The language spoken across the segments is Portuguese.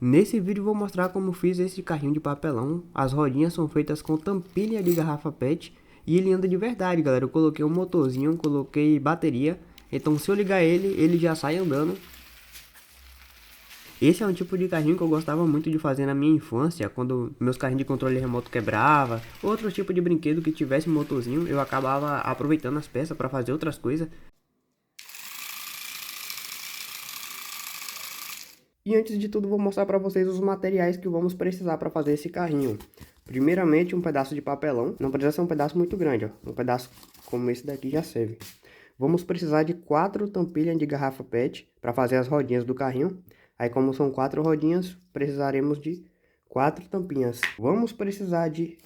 Nesse vídeo vou mostrar como fiz esse carrinho de papelão. As rodinhas são feitas com tampilha de garrafa PET e ele anda de verdade, galera. Eu coloquei um motorzinho, coloquei bateria, então se eu ligar ele já sai andando. Esse é um tipo de carrinho que eu gostava muito de fazer na minha infância, quando meus carrinhos de controle remoto quebrava, outro tipo de brinquedo que tivesse motorzinho, eu acabava aproveitando as peças para fazer outras coisas. E antes de tudo, vou mostrar para vocês os materiais que vamos precisar para fazer esse carrinho. Primeiramente, um pedaço de papelão. Não precisa ser um pedaço muito grande, ó. Um pedaço como esse daqui já serve. Vamos precisar de 4 tampilhas de garrafa PET para fazer as rodinhas do carrinho. Aí, como são 4 rodinhas, precisaremos de 4 tampinhas. Vamos precisar de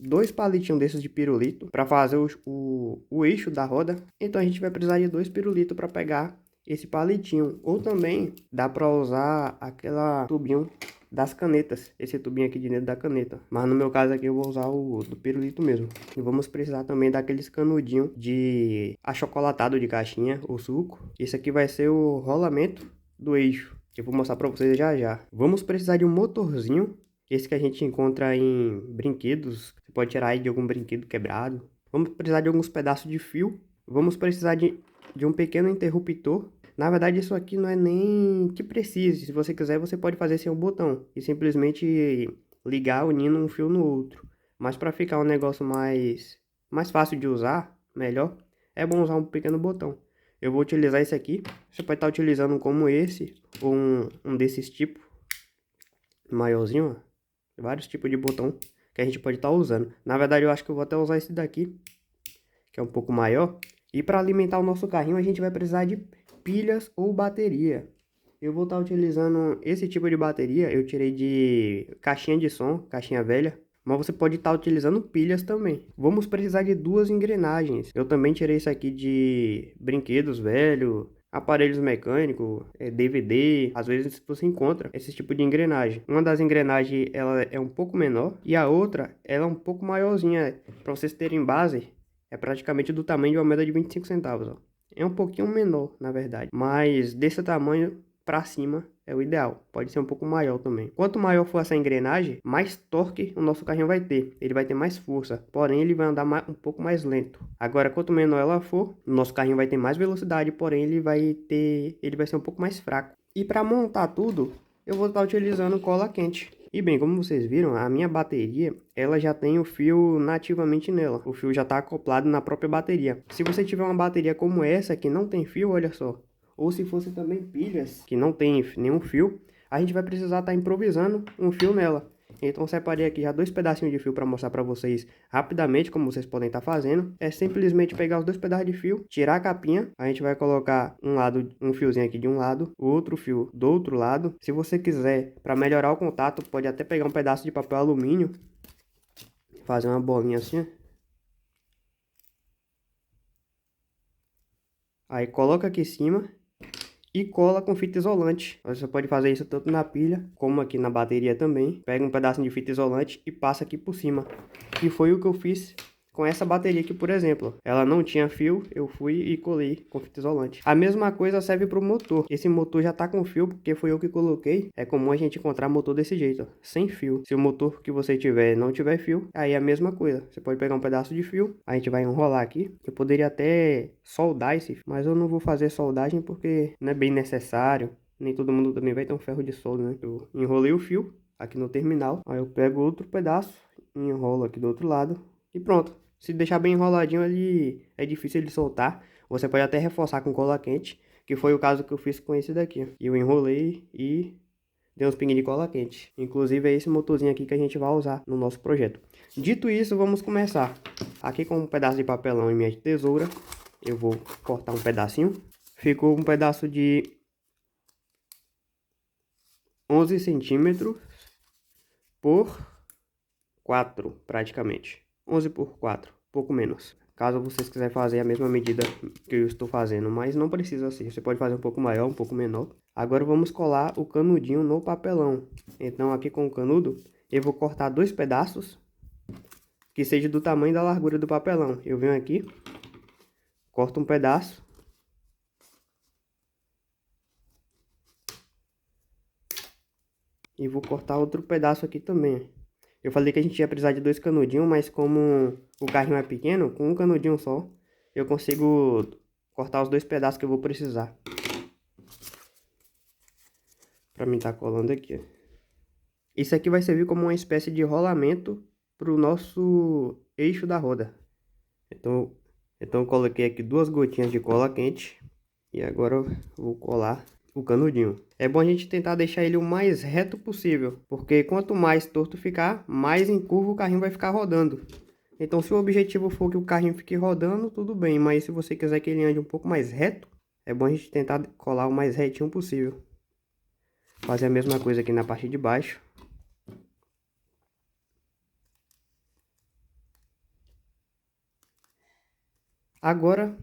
2 palitinhos desses de pirulito para fazer o eixo da roda. Então, a gente vai precisar de 2 pirulitos para pegar esse palitinho, ou também dá para usar aquela tubinho das canetas, esse tubinho aqui de dentro da caneta, mas no meu caso aqui eu vou usar o do pirulito mesmo. E vamos precisar também daqueles canudinhos de achocolatado de caixinha, o suco. Esse aqui vai ser o rolamento do eixo, que eu vou mostrar para vocês já já. Vamos precisar de um motorzinho, esse que a gente encontra em brinquedos, você pode tirar aí de algum brinquedo quebrado. Vamos precisar de alguns pedaços de fio, vamos precisar de um pequeno interruptor. Na verdade, isso aqui não é nem que precise. Se você quiser, você pode fazer sem um botão e simplesmente ligar unindo um fio no outro. Mas para ficar um negócio mais fácil de usar, melhor, é bom usar um pequeno botão. Eu vou utilizar esse aqui. Você pode estar utilizando um como esse ou um desses tipos maiorzinho, ó. Vários tipos de botão que a gente pode estar usando. Na verdade, eu acho que eu vou até usar esse daqui, que é um pouco maior. E para alimentar o nosso carrinho, a gente vai precisar de pilhas ou bateria. Eu vou estar utilizando esse tipo de bateria, eu tirei de caixinha de som, caixinha velha, mas você pode estar utilizando pilhas também. Vamos precisar de 2 engrenagens. Eu também tirei isso aqui de brinquedos velhos, aparelhos mecânicos, DVD. Às vezes você encontra esse tipo de engrenagem. Uma das engrenagens ela é um pouco menor e a outra ela é um pouco maiorzinha. Para vocês terem base, é praticamente do tamanho de uma moeda de 25 centavos, ó. É um pouquinho menor, na verdade, mas desse tamanho para cima é o ideal. Pode ser um pouco maior também. Quanto maior for essa engrenagem, mais torque o nosso carrinho vai ter. Ele vai ter mais força, porém ele vai andar um pouco mais lento. Agora, quanto menor ela for, o nosso carrinho vai ter mais velocidade, porém ele vai ser um pouco mais fraco. E para montar tudo, eu vou estar utilizando cola quente. E bem, como vocês viram, a minha bateria, ela já tem o fio nativamente nela. O fio já está acoplado na própria bateria. Se você tiver uma bateria como essa, que não tem fio, olha só. Ou se fosse também pilhas, que não tem nenhum fio, a gente vai precisar estar improvisando um fio nela. Então separei aqui já 2 pedacinhos de fio para mostrar para vocês rapidamente como vocês podem estar fazendo. É simplesmente pegar os 2 pedaços de fio, tirar a capinha, a gente vai colocar um fiozinho aqui de um lado, o outro fio do outro lado. Se você quiser, para melhorar o contato, pode até pegar um pedaço de papel alumínio, fazer uma bolinha assim. Aí coloca aqui em cima e cola com fita isolante. Você pode fazer isso tanto na pilha como aqui na bateria também. Pega um pedaço de fita isolante e passa aqui por cima. Que foi o que eu fiz com essa bateria aqui, por exemplo. Ela não tinha fio, eu fui e colei com fita isolante. A mesma coisa serve para o motor. Esse motor já tá com fio, porque foi eu que coloquei. É comum a gente encontrar motor desse jeito, ó, sem fio. Se o motor que você tiver não tiver fio, aí é a mesma coisa. Você pode pegar um pedaço de fio, a gente vai enrolar aqui. Eu poderia até soldar esse fio, mas eu não vou fazer soldagem porque não é bem necessário. Nem todo mundo também vai ter um ferro de solda, né? Eu enrolei o fio aqui no terminal. Aí eu pego outro pedaço, enrolo aqui do outro lado e pronto. Se deixar bem enroladinho, ele é difícil de soltar. Você pode até reforçar com cola quente, que foi o caso que eu fiz com esse daqui. E eu enrolei e dei uns pinguinhos de cola quente. Inclusive é esse motorzinho aqui que a gente vai usar no nosso projeto. Dito isso, vamos começar. Aqui com um pedaço de papelão e minha tesoura, eu vou cortar um pedacinho. Ficou um pedaço de 11 centímetros por 4, praticamente. 11 por 4, pouco menos. Caso vocês quiserem fazer a mesma medida que eu estou fazendo, mas não precisa ser. Você pode fazer um pouco maior, um pouco menor. Agora vamos colar o canudinho no papelão. Então aqui com o canudo, eu vou cortar 2 pedaços que seja do tamanho da largura do papelão. Eu venho aqui, corto um pedaço. E vou cortar outro pedaço aqui também. Eu falei que a gente ia precisar de 2 canudinhos, mas como o carrinho é pequeno, com um canudinho só, eu consigo cortar os 2 pedaços que eu vou precisar. Pra mim tá colando aqui, ó. Isso aqui vai servir como uma espécie de rolamento pro nosso eixo da roda. Então eu coloquei aqui 2 gotinhas de cola quente. E agora eu vou colar o canudinho. É bom a gente tentar deixar ele o mais reto possível, porque quanto mais torto ficar, mais em curva o carrinho vai ficar rodando. Então se o objetivo for que o carrinho fique rodando, tudo bem, mas se você quiser que ele ande um pouco mais reto, é bom a gente tentar colar o mais retinho possível. Fazer a mesma coisa aqui na parte de baixo. Agora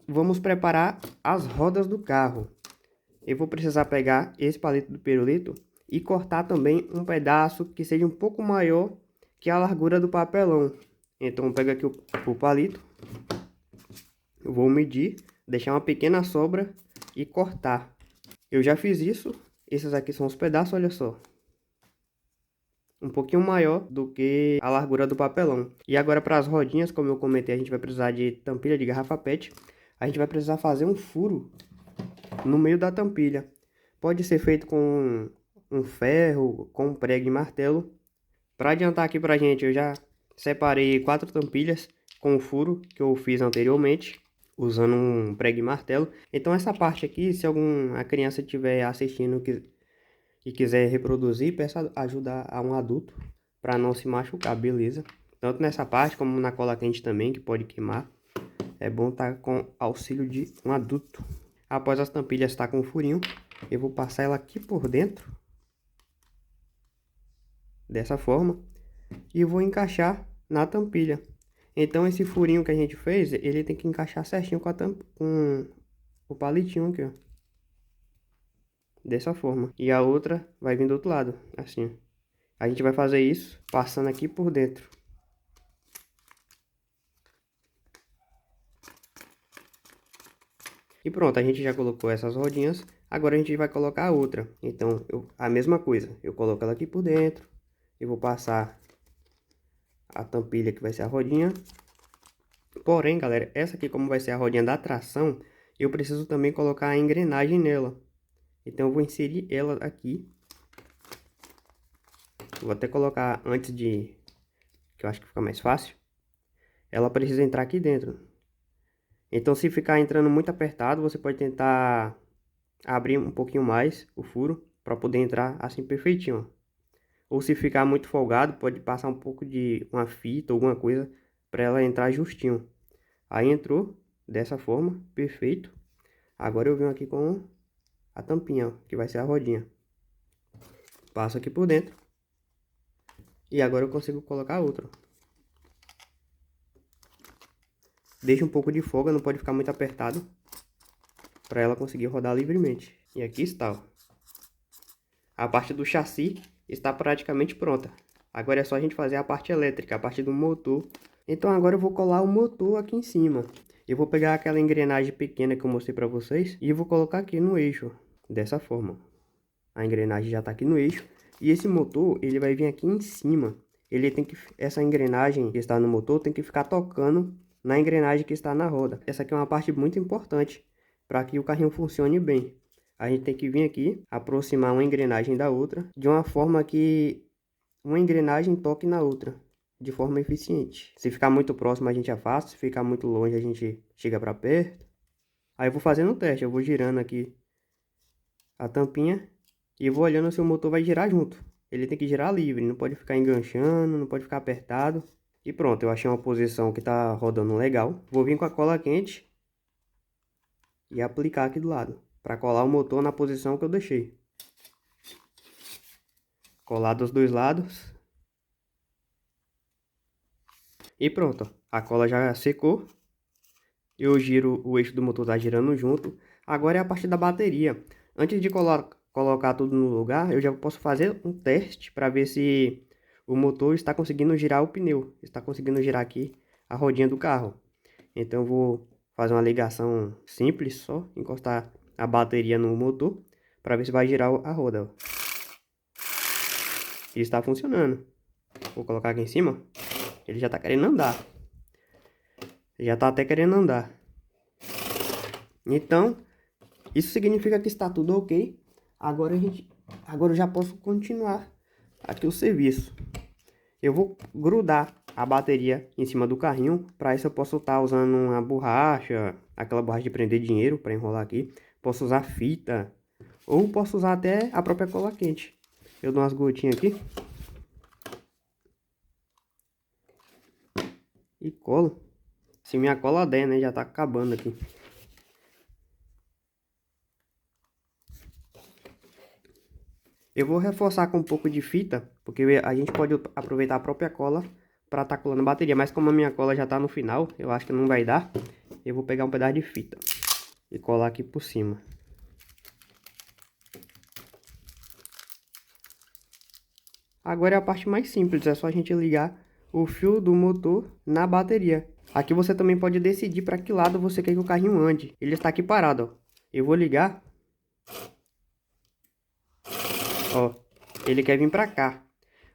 vamos preparar as rodas do carro. Eu vou precisar pegar esse palito do pirulito e cortar também um pedaço que seja um pouco maior que a largura do papelão. Então eu pego aqui o palito, eu vou medir, deixar uma pequena sobra e cortar. Eu já fiz isso, esses aqui são os pedaços, olha só. Um pouquinho maior do que a largura do papelão. E agora para as rodinhas, como eu comentei, a gente vai precisar de tampilha de garrafa PET. A gente vai precisar fazer um furo no meio da tampilha. Pode ser feito com um ferro, com um prego e martelo. Para adiantar aqui pra gente, eu já separei 4 tampilhas com o furo que eu fiz anteriormente, usando um prego e martelo. Então essa parte aqui, se alguma criança estiver assistindo e quiser reproduzir, peça ajuda a um adulto para não se machucar, beleza? Tanto nessa parte como na cola quente também, que pode queimar. É bom estar com auxílio de um adulto. Após as tampilhas estar com o furinho, eu vou passar ela aqui por dentro, dessa forma, e vou encaixar na tampilha. Então esse furinho que a gente fez, ele tem que encaixar certinho com o palitinho aqui, ó. Dessa forma. E a outra vai vir do outro lado, assim. A gente vai fazer isso passando aqui por dentro. E pronto, a gente já colocou essas rodinhas. Agora a gente vai colocar a outra. Então, a mesma coisa. Eu coloco ela aqui por dentro. E vou passar a tampilha que vai ser a rodinha. Porém, galera, essa aqui como vai ser a rodinha da tração, eu preciso também colocar a engrenagem nela. Então eu vou inserir ela aqui. Vou até colocar antes de... que eu acho que fica mais fácil. Ela precisa entrar aqui dentro. Então se ficar entrando muito apertado, você pode tentar abrir um pouquinho mais o furo para poder entrar assim perfeitinho. Ou se ficar muito folgado, pode passar um pouco de uma fita, alguma coisa, para ela entrar justinho. Aí entrou dessa forma, perfeito. Agora eu venho aqui com a tampinha, ó, que vai ser a rodinha. Passo aqui por dentro. E agora eu consigo colocar outra. Deixa um pouco de folga, não pode ficar muito apertado, para ela conseguir rodar livremente. E aqui está, ó. A parte do chassi está praticamente pronta. Agora é só a gente fazer a parte elétrica, a parte do motor. Então agora eu vou colar o motor aqui em cima. Eu vou pegar aquela engrenagem pequena que eu mostrei para vocês e vou colocar aqui no eixo, dessa forma. A engrenagem já está aqui no eixo. E esse motor, ele vai vir aqui em cima. Essa engrenagem que está no motor tem que ficar tocando na engrenagem que está na roda. Essa aqui é uma parte muito importante para que o carrinho funcione bem. A gente tem que vir aqui, aproximar uma engrenagem da outra, de uma forma que uma engrenagem toque na outra, de forma eficiente. Se ficar muito próximo a gente afasta, se ficar muito longe a gente chega para perto. Aí eu vou fazendo um teste, eu vou girando aqui a tampinha e vou olhando se o motor vai girar junto. Ele tem que girar livre, não pode ficar enganchando, não pode ficar apertado. E pronto, eu achei uma posição que tá rodando legal. Vou vir com a cola quente e aplicar aqui do lado, para colar o motor na posição que eu deixei. Colar dos dois lados. E pronto, a cola já secou. Eu giro, o eixo do motor tá girando junto. Agora é a parte da bateria. Antes de colocar tudo no lugar, eu já posso fazer um teste para ver se o motor está conseguindo girar o pneu. Está conseguindo girar aqui a rodinha do carro. Então eu vou fazer uma ligação simples, só encostar a bateria no motor para ver se vai girar a roda. E está funcionando. Vou colocar aqui em cima. Ele já está querendo andar. Já está até querendo andar. Então, isso significa que está tudo ok. Agora eu já posso continuar aqui o serviço. Eu vou grudar a bateria em cima do carrinho. Para isso eu posso estar usando uma borracha, aquela borracha de prender dinheiro para enrolar aqui. Posso usar fita ou posso usar até a própria cola quente. Eu dou umas gotinhas aqui e colo. Se minha cola der, né, já tá acabando aqui. Eu vou reforçar com um pouco de fita, porque a gente pode aproveitar a própria cola para estar colando a bateria. Mas como a minha cola já tá no final, eu acho que não vai dar. Eu vou pegar um pedaço de fita e colar aqui por cima. Agora é a parte mais simples, é só a gente ligar o fio do motor na bateria. Aqui você também pode decidir para que lado você quer que o carrinho ande. Ele está aqui parado, ó. Eu vou ligar. Ó, ele quer vir para cá.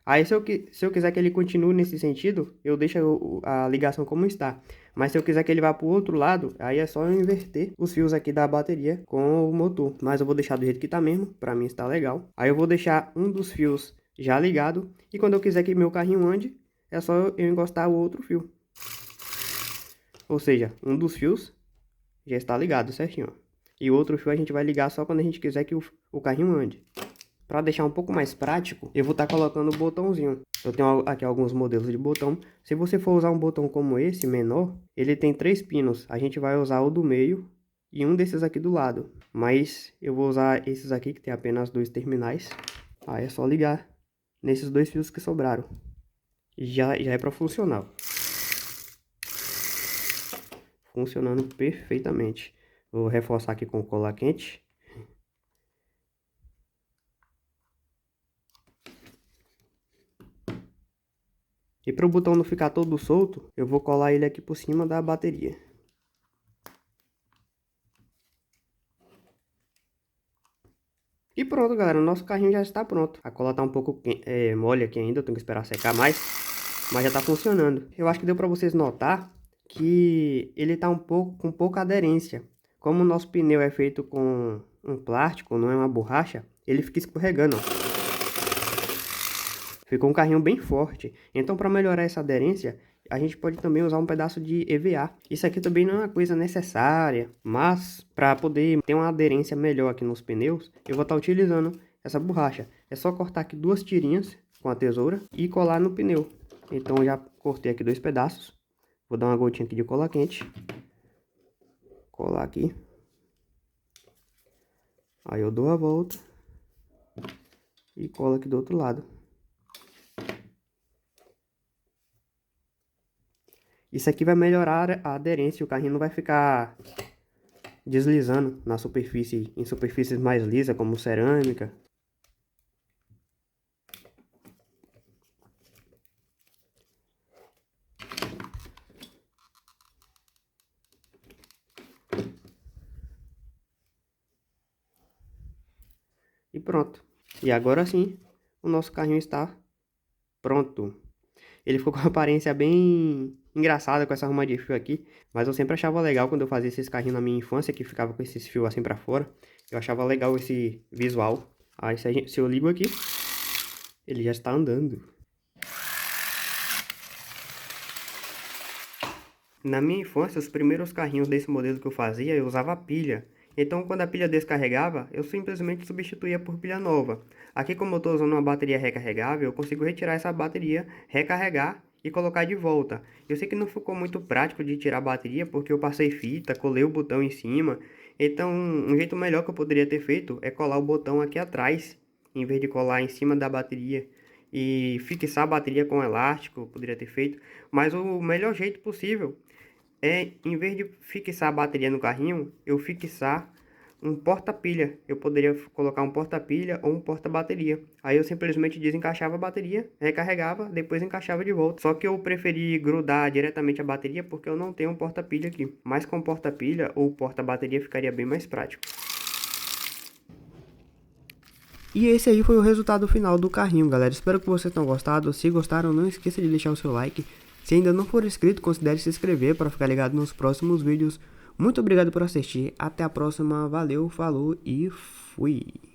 Aí se eu quiser que ele continue nesse sentido, eu deixo a ligação como está. Mas se eu quiser que ele vá para o outro lado, aí é só eu inverter os fios aqui da bateria com o motor. Mas eu vou deixar do jeito que está mesmo, para mim está legal. Aí eu vou deixar um dos fios já ligado. E quando eu quiser que meu carrinho ande, é só eu encostar o outro fio. Ou seja, um dos fios já está ligado certinho, ó. E o outro fio a gente vai ligar só quando a gente quiser que o carrinho ande. Para deixar um pouco mais prático, eu vou estar colocando o botãozinho. Eu tenho aqui alguns modelos de botão. Se você for usar um botão como esse, menor, ele tem 3 pinos. A gente vai usar o do meio e um desses aqui do lado. Mas eu vou usar esses aqui que tem apenas 2 terminais. Aí é só ligar nesses 2 fios que sobraram. Já é para funcionar. Funcionando perfeitamente. Vou reforçar aqui com cola quente. E para o botão não ficar todo solto, eu vou colar ele aqui por cima da bateria. E pronto, galera, o nosso carrinho já está pronto. A cola tá um pouco mole aqui ainda, eu tenho que esperar secar mais, mas já está funcionando. Eu acho que deu para vocês notar que ele tá com pouca aderência. Como o nosso pneu é feito com um plástico, não é uma borracha, ele fica escorregando, ó. Ficou um carrinho bem forte. Então, para melhorar essa aderência, a gente pode também usar um pedaço de EVA. Isso aqui também não é uma coisa necessária, mas para poder ter uma aderência melhor aqui nos pneus, eu vou estar utilizando essa borracha. É só cortar aqui 2 tirinhas com a tesoura e colar no pneu. Então, eu já cortei aqui 2 pedaços. Vou dar uma gotinha aqui de cola quente. Colar aqui. Aí eu dou a volta e colo aqui do outro lado. Isso aqui vai melhorar a aderência, o carrinho não vai ficar deslizando na superfície, em superfícies mais lisas, como cerâmica. E pronto. E agora sim, o nosso carrinho está pronto. Ele ficou com uma aparência bem engraçada com essa arruma de fio aqui, mas eu sempre achava legal quando eu fazia esses carrinhos na minha infância, que ficava com esses fios assim pra fora. Eu achava legal esse visual. Aí se eu ligo aqui, ele já está andando. Na minha infância, os primeiros carrinhos desse modelo que eu fazia, eu usava pilha. Então, quando a pilha descarregava, eu simplesmente substituía por pilha nova. Aqui, como eu estou usando uma bateria recarregável, eu consigo retirar essa bateria, recarregar e colocar de volta. Eu sei que não ficou muito prático de tirar a bateria, porque eu passei fita, colei o botão em cima. Então, um jeito melhor que eu poderia ter feito é colar o botão aqui atrás, em vez de colar em cima da bateria. E fixar a bateria com elástico, eu poderia ter feito. Mas o melhor jeito possível em vez de fixar a bateria no carrinho, eu fixar um porta-pilha. Eu poderia colocar um porta-pilha ou um porta-bateria. Aí eu simplesmente desencaixava a bateria, recarregava, depois encaixava de volta. Só que eu preferi grudar diretamente a bateria porque eu não tenho um porta-pilha aqui. Mas com porta-pilha ou porta-bateria ficaria bem mais prático. E esse aí foi o resultado final do carrinho, galera. Espero que vocês tenham gostado. Se gostaram, não esqueça de deixar o seu like. Se ainda não for inscrito, considere se inscrever para ficar ligado nos próximos vídeos. Muito obrigado por assistir. Até a próxima. Valeu, falou e fui.